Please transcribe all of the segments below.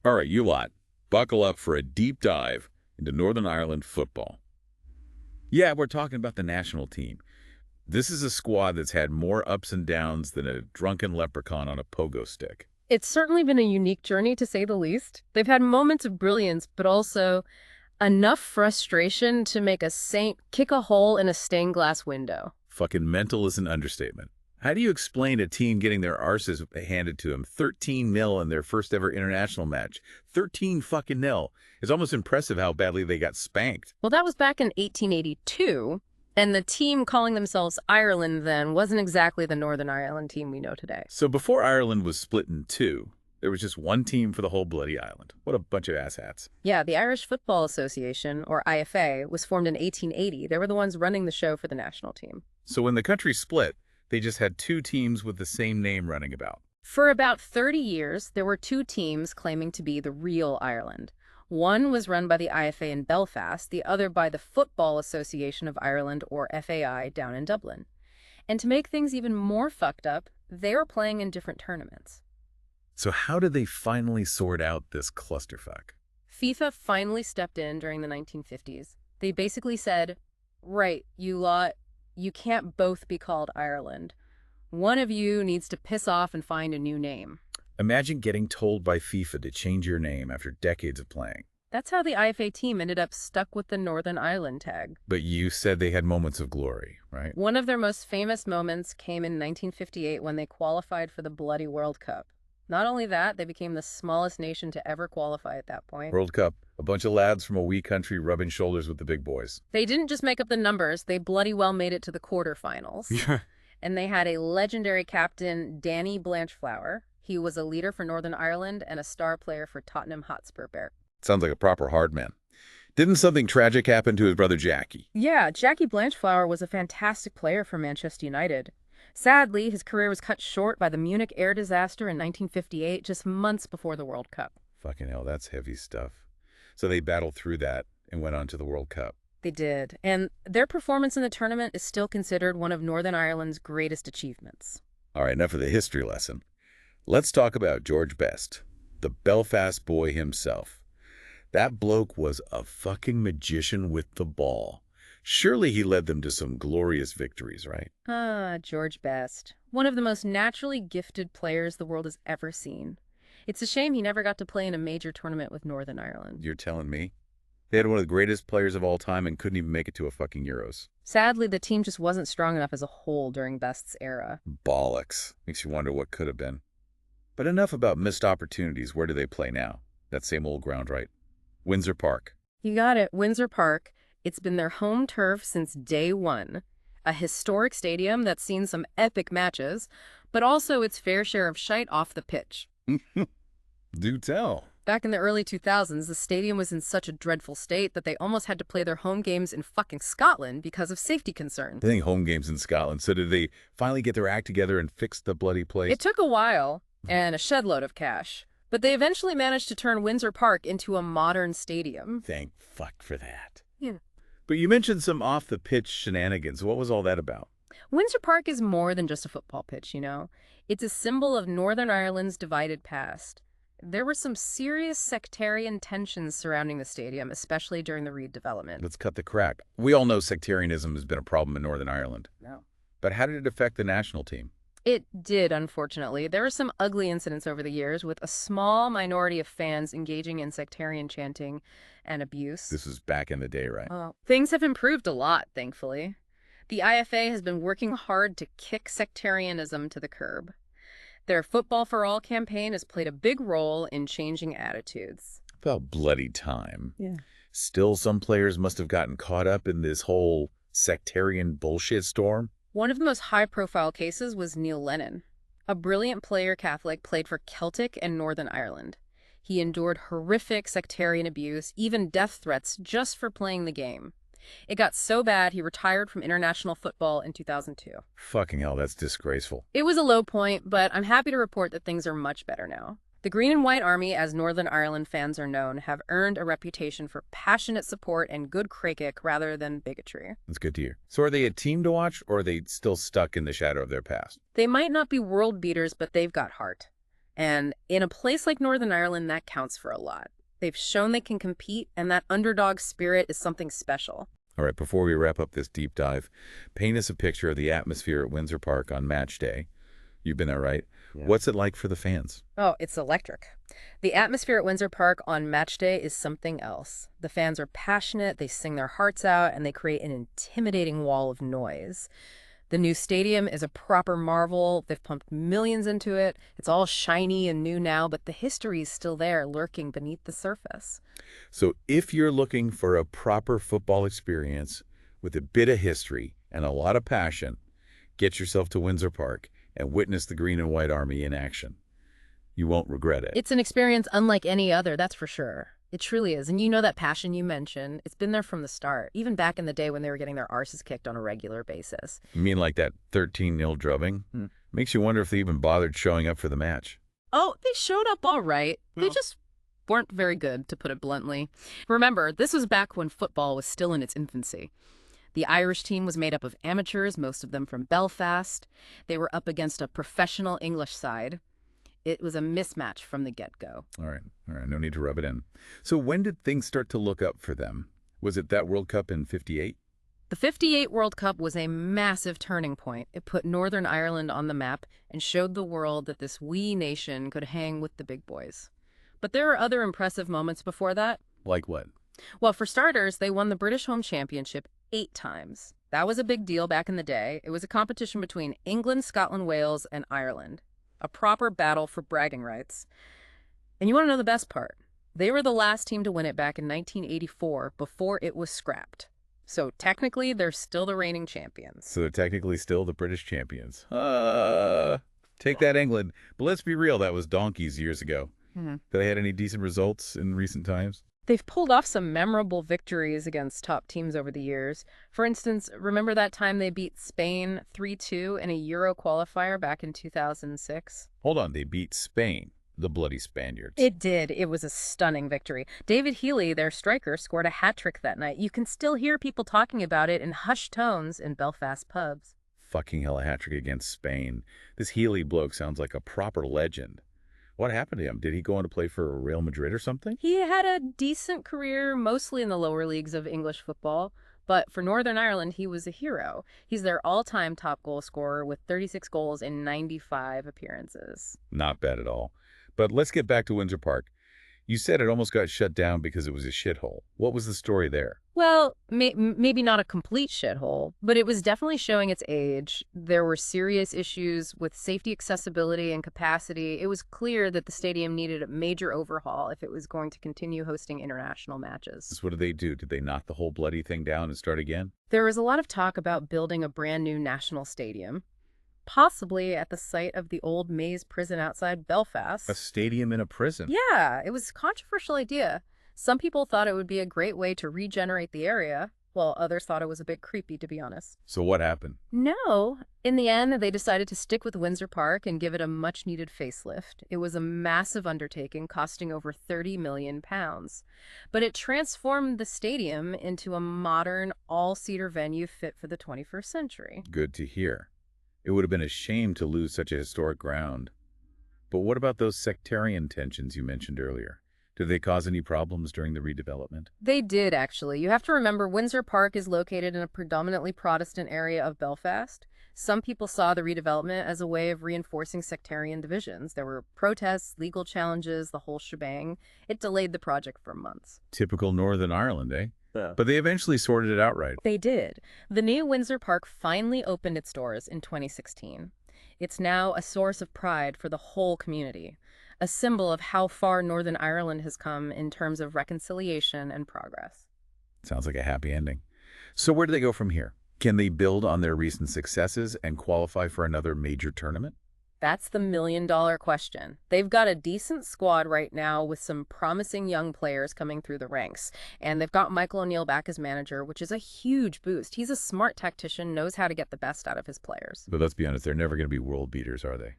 All right, you lot, buckle up for a deep dive into Northern Ireland football. Yeah, we're talking about the national team. This is a squad that's had more ups and downs than a drunken leprechaun on a pogo stick. It's certainly been a unique journey, to say the least. They've had moments of brilliance, but also enough frustration to make a saint kick a hole in a stained glass window. Fucking mental is an understatement. How do you explain a team getting their arses handed to them 13-0 in their first ever international match? 13 fucking nil. It's almost impressive how badly they got spanked. Well, that was back in 1882, and the team calling themselves Ireland then wasn't exactly the Northern Ireland team we know today. So before Ireland was split in two, there was just one team for the whole bloody island. What a bunch of asshats. Yeah, the Irish Football Association, or IFA, was formed in 1880. They were the ones running the show for the national team. So when the country split, they just had two teams with the same name running about. For about 30 years, there were two teams claiming to be the real Ireland. One was run by the IFA in Belfast, the other by the Football Association of Ireland, or FAI, down in Dublin. And to make things even more fucked up, they were playing in different tournaments. So how did they finally sort out this clusterfuck? FIFA finally stepped in during the 1950s. They basically said, right, you lot, you can't both be called Ireland. One of you needs to piss off and find a new name. Imagine getting told by FIFA to change your name after decades of playing. That's how the IFA team ended up stuck with the Northern Ireland tag. But you said they had moments of glory, right? One of their most famous moments came in 1958 when they qualified for the bloody World Cup. Not only that, they became the smallest nation to ever qualify at that point. World Cup, a bunch of lads from a wee country rubbing shoulders with the big boys. They didn't just make up the numbers, they bloody well made it to the quarterfinals. Yeah. And they had a legendary captain, Danny Blanchflower. He was a leader for Northern Ireland and a star player for Tottenham Hotspur Bear. Sounds like a proper hard man. Didn't something tragic happen to his brother Jackie? Yeah, Jackie Blanchflower was a fantastic player for Manchester United. Sadly, his career was cut short by the Munich air disaster in 1958, just months before the World Cup. Fucking hell, that's heavy stuff. So they battled through that and went on to the World Cup. They did, and their performance in the tournament is still considered one of Northern Ireland's greatest achievements. All right, enough of the history lesson. Let's talk about George Best, the Belfast boy himself. That bloke was a fucking magician with the ball. Surely he led them to some glorious victories, right? Ah, George Best. One of the most naturally gifted players the world has ever seen. It's a shame he never got to play in a major tournament with Northern Ireland. You're telling me? They had one of the greatest players of all time and couldn't even make it to a fucking Euros. Sadly, the team just wasn't strong enough as a whole during Best's era. Bollocks. Makes you wonder what could have been. But enough about missed opportunities. Where do they play now? That same old ground, right? Windsor Park. You got it, Windsor Park. It's been their home turf since day one. A historic stadium that's seen some epic matches, but also its fair share of shite off the pitch. Do tell. Back in the early 2000s, the stadium was in such a dreadful state that they almost had to play their home games in fucking Scotland because of safety concerns. They think home games in Scotland. So did they finally get their act together and fix the bloody place? It took a while and a shed load of cash, but they eventually managed to turn Windsor Park into a modern stadium. Thank fuck for that. Yeah. But you mentioned some off-the-pitch shenanigans. What was all that about? Windsor Park is more than just a football pitch, you know. It's a symbol of Northern Ireland's divided past. There were some serious sectarian tensions surrounding the stadium, especially during the redevelopment. Let's cut the crack. We all know sectarianism has been a problem in Northern Ireland. No. But how did it affect the national team? It did, unfortunately. There were some ugly incidents over the years with a small minority of fans engaging in sectarian chanting and abuse. This was back in the day, right? Well, things have improved a lot, thankfully. The IFA has been working hard to kick sectarianism to the curb. Their Football for All campaign has played a big role in changing attitudes. About bloody time. Yeah. Still, some players must have gotten caught up in this whole sectarian bullshit storm. One of the most high-profile cases was Neil Lennon. A brilliant player Catholic, played for Celtic and Northern Ireland. He endured horrific sectarian abuse, even death threats, just for playing the game. It got so bad he retired from international football in 2002. Fucking hell, that's disgraceful. It was a low point, but I'm happy to report that things are much better now. The Green and White Army, as Northern Ireland fans are known, have earned a reputation for passionate support and good cricket rather than bigotry. That's good to hear. So are they a team to watch, or are they still stuck in the shadow of their past? They might not be world beaters, but they've got heart. And in a place like Northern Ireland, that counts for a lot. They've shown they can compete, and that underdog spirit is something special. All right, before we wrap up this deep dive, paint us a picture of the atmosphere at Windsor Park on match day. You've been there, right? Yeah. What's it like for the fans? Oh, it's electric. The atmosphere at Windsor Park on match day is something else. The fans are passionate, they sing their hearts out, and they create an intimidating wall of noise. The new stadium is a proper marvel. They've pumped millions into it. It's all shiny and new now, but the history is still there, lurking beneath the surface. So if you're looking for a proper football experience with a bit of history and a lot of passion, get yourself to Windsor Park and witness the Green and White Army in action. You won't regret it. It's an experience unlike any other, that's for sure. It truly is. And you know that passion you mentioned, it's been there from the start, even back in the day when they were getting their arses kicked on a regular basis. You mean like that 13-0 drubbing? Makes you wonder if they even bothered showing up for the match. Oh, they showed up all right. They just weren't very good, to put it bluntly. Remember, this was back when football was still in its infancy. The Irish team was made up of amateurs, most of them from Belfast. They were up against a professional English side. It was a mismatch from the get-go. All right. No need to rub it in. So when did things start to look up for them? Was it that World Cup in '58? The '58 World Cup was a massive turning point. It put Northern Ireland on the map and showed the world that this wee nation could hang with the big boys. But there are other impressive moments before that. Like what? Well, for starters, they won the British Home Championship 8 times. That was a big deal back in the day. It was a competition between England, Scotland, Wales, and Ireland. A proper battle for bragging rights. And you want to know the best part? They were the last team to win it back in 1984 before it was scrapped. So technically, they're still the reigning champions. So they're technically still the British champions. Take that, England. But let's be real, that was donkeys years ago. Have they had any decent results in recent times? They've pulled off some memorable victories against top teams over the years. For instance, remember that time they beat Spain 3-2 in a Euro qualifier back in 2006? Hold on, they beat Spain, the bloody Spaniards. It did. It was a stunning victory. David Healy, their striker, scored a hat-trick that night. You can still hear people talking about it in hushed tones in Belfast pubs. Fucking hell, a hat-trick against Spain. This Healy bloke sounds like a proper legend. What happened to him? Did he go on to play for Real Madrid or something? He had a decent career, mostly in the lower leagues of English football. But for Northern Ireland, he was a hero. He's their all-time top goal scorer with 36 goals in 95 appearances. Not bad at all. But let's get back to Windsor Park. You said it almost got shut down because it was a shithole. What was the story there? Well, maybe not a complete shithole, but it was definitely showing its age. There were serious issues with safety, accessibility, and capacity. It was clear that the stadium needed a major overhaul if it was going to continue hosting international matches. So what did they do? Did they knock the whole bloody thing down and start again? There was a lot of talk about building a brand new national stadium, possibly at the site of the old Maze prison outside Belfast. A stadium in a prison? Yeah, it was a controversial idea. Some people thought it would be a great way to regenerate the area, while others thought it was a bit creepy, to be honest. So what happened? No. In the end, they decided to stick with Windsor Park and give it a much-needed facelift. It was a massive undertaking, costing over £30 million. But it transformed the stadium into a modern, all-seater venue fit for the 21st century. Good to hear. It would have been a shame to lose such a historic ground. But what about those sectarian tensions you mentioned earlier? Did they cause any problems during the redevelopment? They did, actually. You have to remember Windsor Park is located in a predominantly Protestant area of Belfast. Some people saw the redevelopment as a way of reinforcing sectarian divisions. There were protests, legal challenges, the whole shebang. It delayed the project for months. Typical Northern Ireland, eh? Yeah. But they eventually sorted it out right. They did. The new Windsor Park finally opened its doors in 2016. It's now a source of pride for the whole community, a symbol of how far Northern Ireland has come in terms of reconciliation and progress. Sounds like a happy ending. So where do they go from here? Can they build on their recent successes and qualify for another major tournament? That's the million-dollar question. They've got a decent squad right now with some promising young players coming through the ranks. And they've got Michael O'Neill back as manager, which is a huge boost. He's a smart tactician, knows how to get the best out of his players. But let's be honest, they're never going to be world beaters, are they?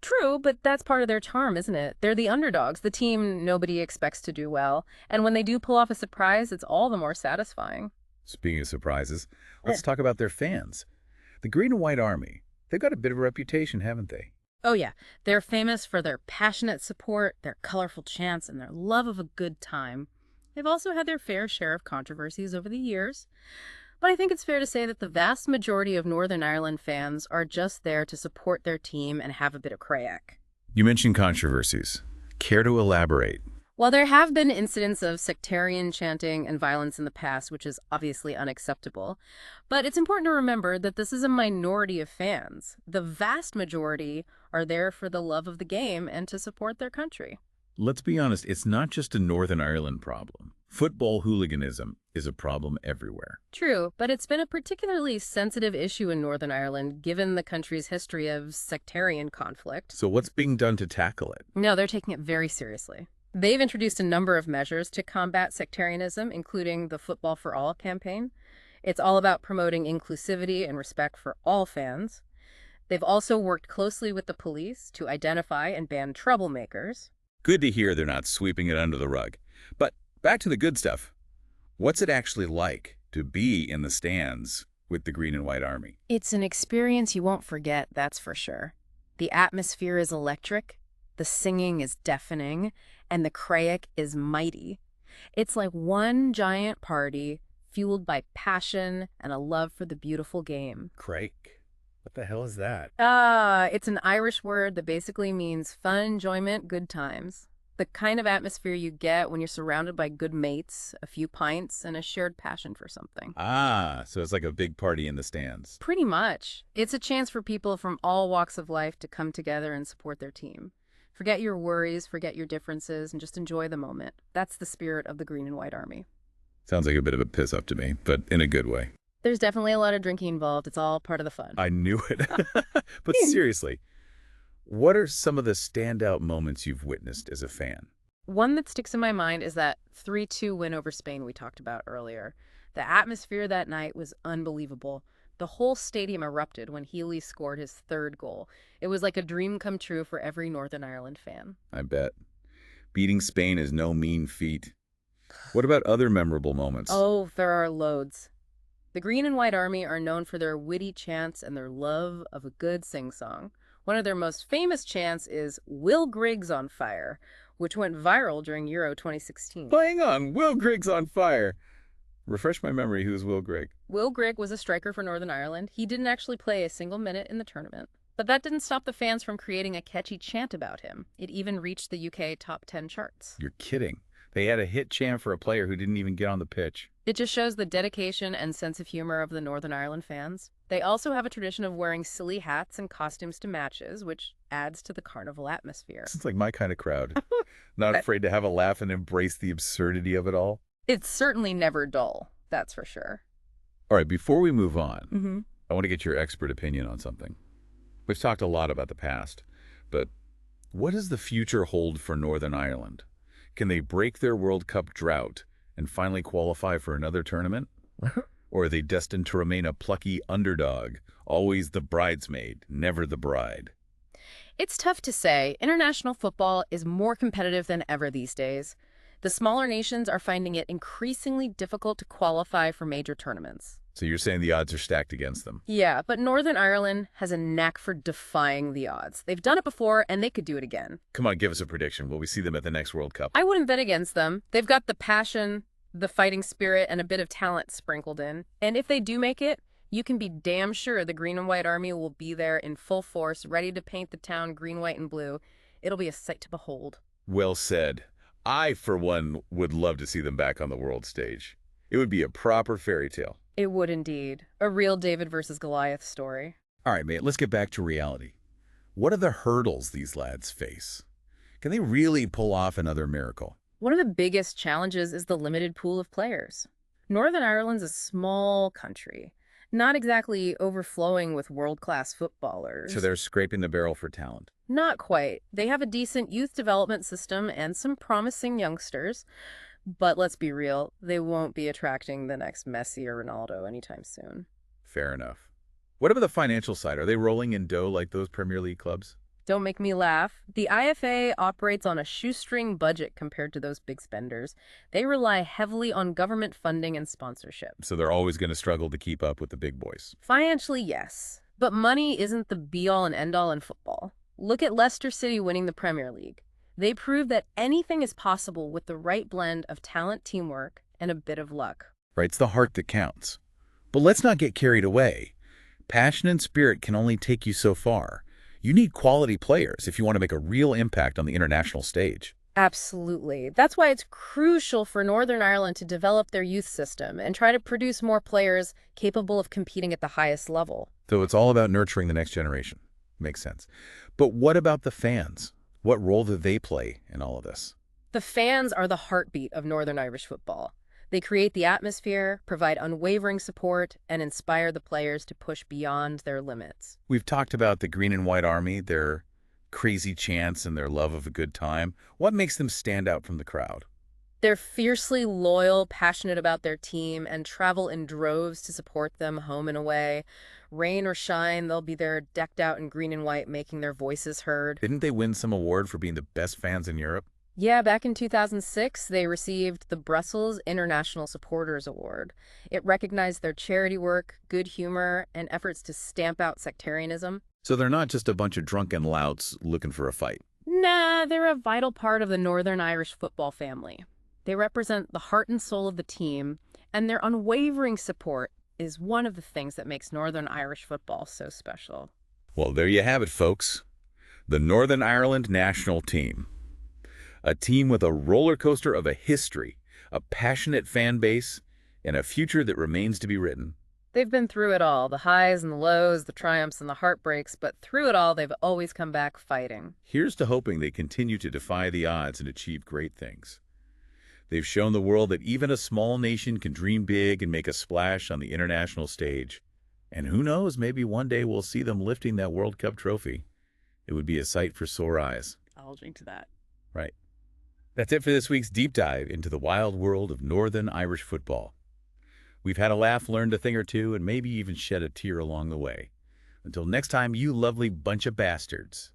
True, but that's part of their charm, isn't it? They're the underdogs, the team nobody expects to do well. And when they do pull off a surprise, it's all the more satisfying. Speaking of surprises, let's talk about their fans. The Green and White Army, they've got a bit of a reputation, haven't they? Oh yeah, they're famous for their passionate support, their colorful chants, and their love of a good time. They've also had their fair share of controversies over the years, but I think it's fair to say that the vast majority of Northern Ireland fans are just there to support their team and have a bit of crack. You mentioned controversies. Care to elaborate? While there have been incidents of sectarian chanting and violence in the past, which is obviously unacceptable, but it's important to remember that this is a minority of fans. The vast majority are there for the love of the game and to support their country. Let's be honest, it's not just a Northern Ireland problem. Football hooliganism is a problem everywhere. True, but it's been a particularly sensitive issue in Northern Ireland given the country's history of sectarian conflict. So what's being done to tackle it? No, they're taking it very seriously. They've introduced a number of measures to combat sectarianism, including the Football for All campaign. It's all about promoting inclusivity and respect for all fans. They've also worked closely with the police to identify and ban troublemakers. Good to hear they're not sweeping it under the rug. But back to the good stuff. What's it actually like to be in the stands with the Green and White Army? It's an experience you won't forget, that's for sure. The atmosphere is electric, the singing is deafening, and the craic is mighty. It's like one giant party fueled by passion and a love for the beautiful game. Crake? What the hell is that? It's an Irish word that basically means fun, enjoyment, good times. The kind of atmosphere you get when you're surrounded by good mates, a few pints, and a shared passion for something. So it's like a big party in the stands. Pretty much. It's a chance for people from all walks of life to come together and support their team. Forget your worries, forget your differences, and just enjoy the moment. That's the spirit of the Green and White Army. Sounds like a bit of a piss-up to me, but in a good way. There's definitely a lot of drinking involved. It's all part of the fun. I knew it. But seriously, what are some of the standout moments you've witnessed as a fan? One that sticks in my mind is that 3-2 win over Spain we talked about earlier. The atmosphere that night was unbelievable. The whole stadium erupted when Healy scored his third goal. It was like a dream come true for every Northern Ireland fan. I bet. Beating Spain is no mean feat. What about other memorable moments? Oh, there are loads. The Green and White Army are known for their witty chants and their love of a good sing-song. One of their most famous chants is "Will Griggs on fire," which went viral during Euro 2016. Hang on, Will Griggs on fire. Refresh my memory, who's Will Grigg? Will Grigg was a striker for Northern Ireland. He didn't actually play a single minute in the tournament. But that didn't stop the fans from creating a catchy chant about him. It even reached the UK top 10 charts. You're kidding. They had a hit chant for a player who didn't even get on the pitch. It just shows the dedication and sense of humor of the Northern Ireland fans. They also have a tradition of wearing silly hats and costumes to matches, which adds to the carnival atmosphere. It's like my kind of crowd. Not afraid to have a laugh and embrace the absurdity of it all. It's certainly never dull, that's for sure. All right, before we move on, I want to get your expert opinion on something. We've talked a lot about the past, but what does the future hold for Northern Ireland? Can they break their World Cup drought and finally qualify for another tournament? Or are they destined to remain a plucky underdog, always the bridesmaid, never the bride? It's tough to say. International football is more competitive than ever these days. The smaller nations are finding it increasingly difficult to qualify for major tournaments. So you're saying the odds are stacked against them? Yeah, but Northern Ireland has a knack for defying the odds. They've done it before, and they could do it again. Come on, give us a prediction. Will we see them at the next World Cup? I wouldn't bet against them. They've got the passion, the fighting spirit, and a bit of talent sprinkled in. And if they do make it, you can be damn sure the Green and White Army will be there in full force, ready to paint the town green, white, and blue. It'll be a sight to behold. Well said. I, for one, would love to see them back on the world stage. It would be a proper fairy tale. It would indeed. A real David versus Goliath story. All right, mate, let's get back to reality. What are the hurdles these lads face? Can they really pull off another miracle? One of the biggest challenges is the limited pool of players. Northern Ireland's a small country, not exactly overflowing with world-class footballers. So they're scraping the barrel for talent. Not quite. They have a decent youth development system and some promising youngsters. But let's be real, they won't be attracting the next Messi or Ronaldo anytime soon. Fair enough. What about the financial side? Are they rolling in dough like those Premier League clubs? Don't make me laugh. The IFA operates on a shoestring budget compared to those big spenders. They rely heavily on government funding and sponsorship. So they're always going to struggle to keep up with the big boys. Financially, yes. But money isn't the be-all and end-all in football. Look at Leicester City winning the Premier League. They prove that anything is possible with the right blend of talent, teamwork, and a bit of luck. Right? It's the heart that counts. But let's not get carried away. Passion and spirit can only take you so far. You need quality players if you want to make a real impact on the international stage. Absolutely. That's why it's crucial for Northern Ireland to develop their youth system and try to produce more players capable of competing at the highest level. So it's all about nurturing the next generation. Makes sense. But what about the fans? What role do they play in all of this? The fans are the heartbeat of Northern Irish football. They create the atmosphere, provide unwavering support, and inspire the players to push beyond their limits. We've talked about the Green and White Army, their crazy chants and their love of a good time. What makes them stand out from the crowd? They're fiercely loyal, passionate about their team, and travel in droves to support them home and away. Rain or shine, they'll be there decked out in green and white, making their voices heard. Didn't they win some award for being the best fans in Europe? Yeah, back in 2006, they received the Brussels International Supporters Award. It recognized their charity work, good humor, and efforts to stamp out sectarianism. So they're not just a bunch of drunken louts looking for a fight. Nah, they're a vital part of the Northern Irish football family. They represent the heart and soul of the team, and their unwavering support is one of the things that makes Northern Irish football so special. Well, there you have it, folks. The Northern Ireland national team. A team with a roller coaster of a history, a passionate fan base, and a future that remains to be written. They've been through it all, the highs and the lows, the triumphs and the heartbreaks, but through it all, they've always come back fighting. Here's to hoping they continue to defy the odds and achieve great things. They've shown the world that even a small nation can dream big and make a splash on the international stage. And who knows, maybe one day we'll see them lifting that World Cup trophy. It would be a sight for sore eyes. I'll drink to that. Right. That's it for this week's deep dive into the wild world of Northern Irish football. We've had a laugh, learned a thing or two, and maybe even shed a tear along the way. Until next time, you lovely bunch of bastards.